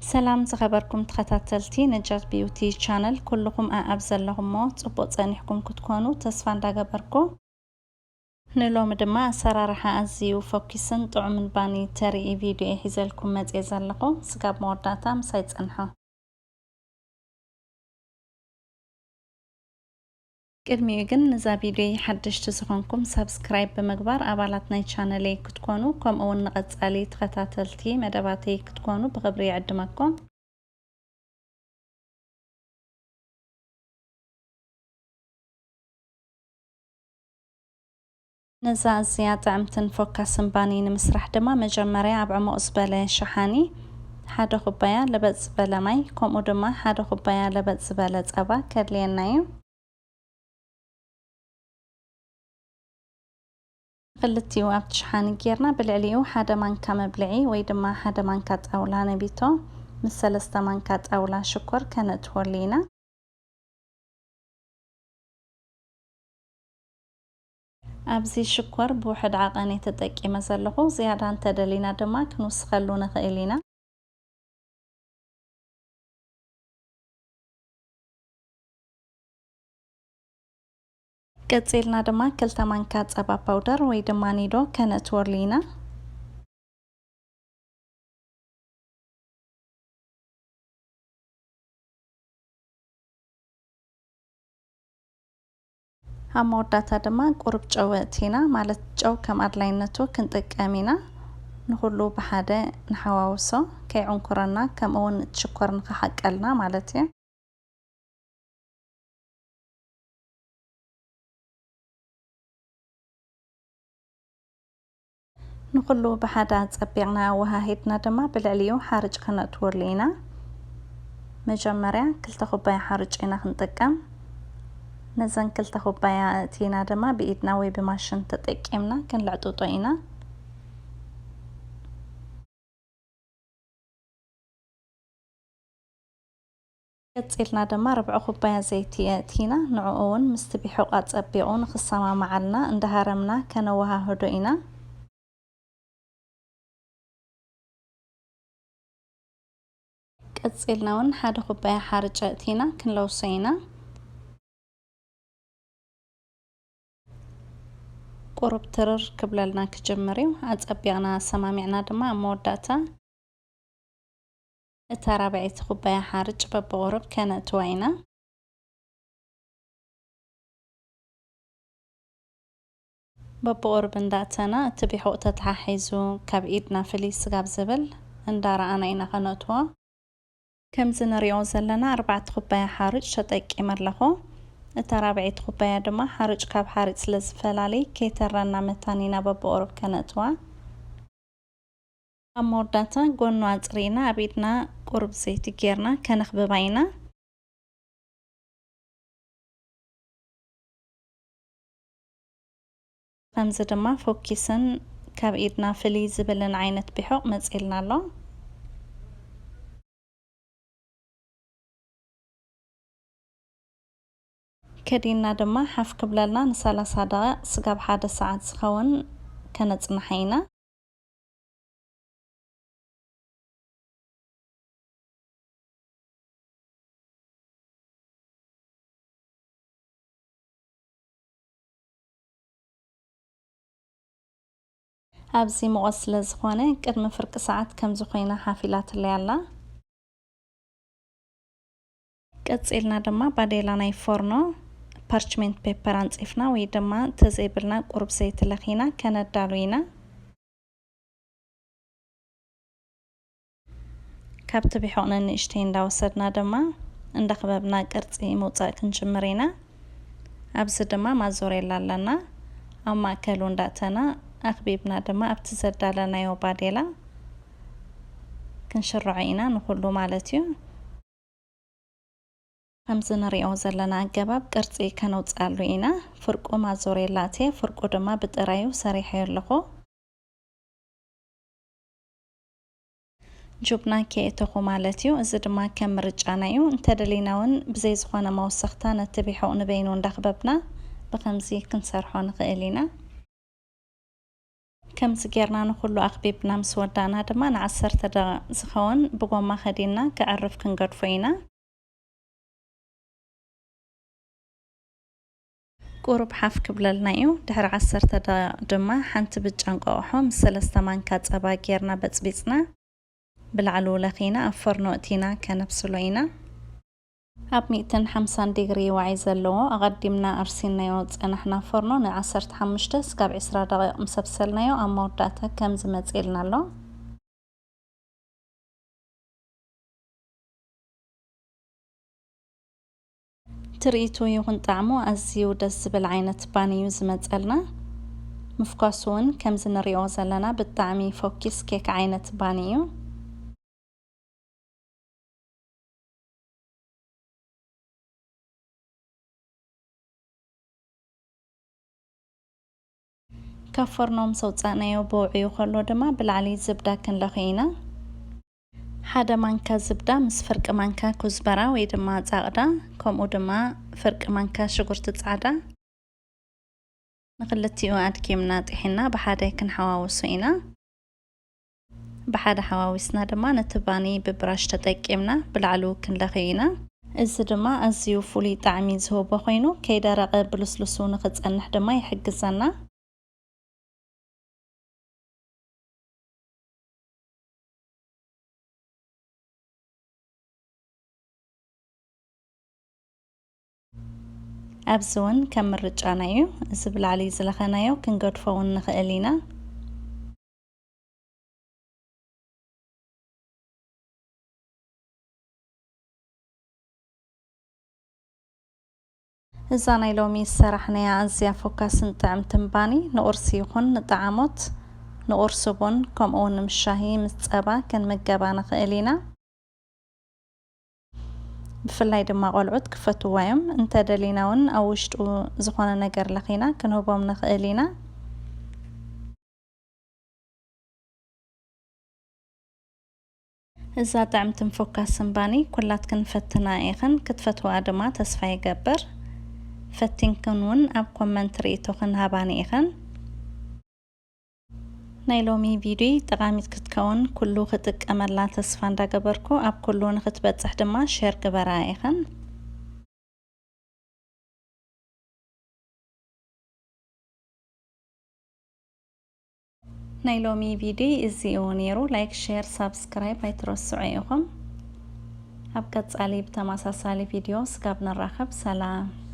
سلام زخبركم تخاتلتي نجات بيوتي channel كلكم أبزل لهم موت صبوت زانيحكم كتكونوا تسفان داقبركو نلوم دما سرارحا أزيو فوكسن طعم باني تاري فيديو حيزالكم مزيزال لقو سقاب مورداتا مسايد أنحو قدمي يقن نزا فيديو حدش تزخونكم سابسكرايب بمقبار أبالاتنا channel كتكونوا كم أول نغط علي تخاتلتي مدباتي كتكونوا بغبري عدمكم نزا زيادة عمتن فوكاسن باني نمسرح دما مجمري عبعمو أزبالة شحاني حادو خبايا لبت زبالة ماي كومو دما حادو خبايا لبت زبالة أبا كرلين نايو قلتي وابت شحاني جيرنا بالعليو حادا مانكا مبلعي ويدما حادا مانكات أولا نبيتو مسلستا مانكات أولا شكر كانت ولينا أبزي شكر بوحد عقاني تتاكي مزلقو زيادة تدلينا دما كنوس خلونا خيلينا قصيلنا دما كلتا مانكات أبا باودر ويدما نيدو كانت ورلينا همورداتا دما قرب جواتينا مالت جو كم أدلاينتو كنتك أمينا نخلو بحادة نحواوسو كي عنكرنا كم اون تشكر نخحق قلنا مالتي نخلو بحادة تسبيعنا وهاهيتنا دما بالعليو حارج كنت ورلينا مجمريا كلتا خبايا حارج انا خنتقام نزن كلتا خبايا تينا دما بإيدنا وبماشن تتقيمنا كنلعطو طينا قصيلنا دما ربع خبايا زيتي تينا نعوون مستبيحو قاتصبيعون خصما معلنا اندهارمنا كنوها هدوئنا قصيلنا ون حاد خبايا حارج تينا كنلوسينا قرب ترر كبللنا كجمريو أتصبيعنا سمامعنا دما موداتا الترابعيت خبايا حارج ببغرب كانت وينا ببغرب انداتنا تبيحو تتححيزو كابئيدنا فليس قاب زبل اندارا انا اينا قنوتوا كم زنريو زلنا 4 خبايا حارج شتاك امرلخو الترابعيت خبايا دما حارج كاب حارج سلزفلالي كي ترنا متانينا ببغرب كانتوا أمورداتا قونو عطرينا أبيدنا قرب زيتي جيرنا كنخبب عينا خمزة دما فوكيسن كاب إيدنا فلي زبلن عينة بحق مزيلنا له كدينا دما حف قبلنا نسالة صادقة سقاب حادة ساعات سخون كانت نحينا أبزي مغسلة زخونة قدم فرق ساعات كم زخينا حافلات اللي يلا قصيلنا دما باديلا ناي فورنو parchment paper انصفنا وي دما تزيبلنا قرب زيت لخينا كانت دالوينا كابت بحقنا نشتين داوسدنا دما اندخببنا قرصي موصا كنجمرينا ابز دما مازوريلا لنا اما كلون داتنا اخبيبنا دما ابتزدالنا يو باديلا كنشرعينا نخلو مالتيو همزنا ريو زلنا قباب قرصي كنوصالو اينا فرقو مازوريلاتي فرقو دما بطرايو سريحير لخو جبنا كيتو مالتيو ازد ما كم رجعنايو انت دليناون بزي زخونه موسختا نتبيحو نبينو ندخببنا بخمزي كنسرحو نخيلينا كم زجرنا نخلو أخبيبنا مسودانا دما نعسر تدا زخون بقوم ما خدينا كعرف كنقد فينا قرب حاف كبللنايو دحر عسر تدا دما حنت بجانقوحو سلسته مانكات أبا جيرنا بتبيتنا بالعلو لخينا أفرنو اتينا كنبسلوينا أب 250 ديغري وعيزلو أقدمنا أرسلنايو أنحنا فرنو نعسرت حمشتس كاب 10 دقائق مسبسلنايو أما وداتا كم زمتقلنا له تريتو يكون طعمو أزيو دس بالعينة بانيو زمتقلنا مفقاسون كم زنريو زلنا بالطعمي فوكيس كيك عينة بانيو كفرنا مسوطانايو بوعيو خلو دما بالعلي زبدا كنلخينا حدا مانكا زبدا مس فرق مانكا كزبرة وي دما صاقدا كمو دما فرق مانكا شغرت تصعدا نخلتيو أدكيمنا طحنا بحدا كنحواوسو إنا بحدا حواوسنا دما نتباني ببراش تطقمنا بالعلو كنلخينا እዚ ድማ ኣዝዩ ፍሉይ ጣዕሚ ዝህቦ ኮይኑ ከይደረቐ ብልስልሱ ንኽፀንሕ ድማ ይሕግዘና ኣብዚ እውን ከም ምርጫና እዩ እዚ ብላዕሊ ዝለኸናዮ ክንገድፎ እውን ንኽእል ኢና እዛ ናይ ሎሚ ሰራሕናያ ኣዝያ ፎካስን ጥዕምትን ባኒ ንቁርሲ ይኹን ንጣዕሞት ንቁርሲ ቡን ከምኡ እውን ምስ ሻሂ ምስ ፀባ ክንምገባ ንኽእል ኢና ብፍላይ ድማ ቆልዑት ክፈትዋ እዮም እንተደሊና እውን ኣብ ውሽጡ ዝኾነ ነገር ለኺና ክንህቦም ንኽእል ኢና እዛ ጥዕምትን ፎካስን ባኒ ኩላትክን ፈትና ኢኽን ክትፈትዋ ድማ ተስፋ ይገብር فتنكن ون أب كومنت ريتو هاباني إخن نايلومي فيديو تقاميت كتكون كلو خطك أملا تسفان دا قبركو أب كلو نخط بتصح دما شير قبرا إخن نايلومي فيديو إزيو نيرو لايك شير سابسكرايب هيتروسو عيوكم أب كتسالي بتماسا سالي فيديو سقابنا الرخب سلام